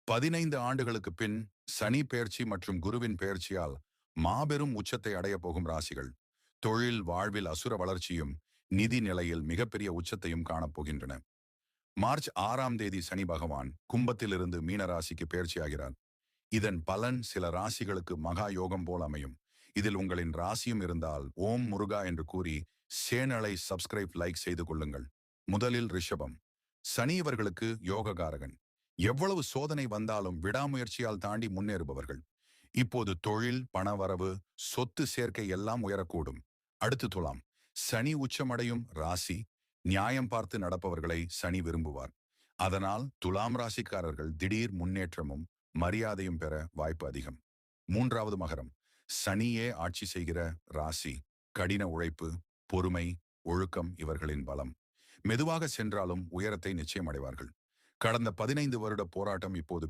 15 ஆண்டுகளுக்கு பின் சனி பெயர்ச்சி மற்றும் குருவின் பெயர்ச்சியால் மாபெரும் உச்சத்தை அடைய போகும் ராசிகள். தொழில் வாழ்வில் அசுர வளர்ச்சியும் நிதி நிலையில் மிகப்பெரிய உச்சத்தையும் காணப்போகின்றன. மார்ச் 6ஆம் தேதி சனி பகவான் கும்பத்திலிருந்து மீன ராசிக்கு பெயர்ச்சியாகிறார். இதன் பலன் சில ராசிகளுக்கு மகா யோகம் போல் அமையும். இதில் உங்களின் ராசியும் இருந்தால் ஓம் முருகா என்று கூறி சேனலை சப்ஸ்கிரைப் லைக் செய்து கொள்ளுங்கள். முதலில் ரிஷபம். சனி இவர்களுக்கு யோககாரகன். எவ்வளவு சோதனை வந்தாலும் விடாமுயற்சியால் தாண்டி முன்னேறுபவர்கள். இப்போது தொழில், பணவரவு, சொத்து சேர்க்கை எல்லாம் உயரக்கூடும். அடுத்து துலாம். சனி உச்சமடையும் ராசி. நியாயம் பார்த்து நடப்பவர்களை சனி விரும்புவார். அதனால் துலாம் ராசிக்காரர்கள் திடீர் முன்னேற்றமும் மரியாதையும் பெற வாய்ப்பு அதிகம். மூன்றாவது மகரம். சனியே ஆட்சி செய்கிற ராசி. கடின உழைப்பு, பொறுமை, ஒழுக்கம் இவர்களின் பலம். மெதுவாக சென்றாலும் உயரத்தை நிச்சயம் அடைவார்கள். கடந்த 15 வருட போராட்டம் இப்போது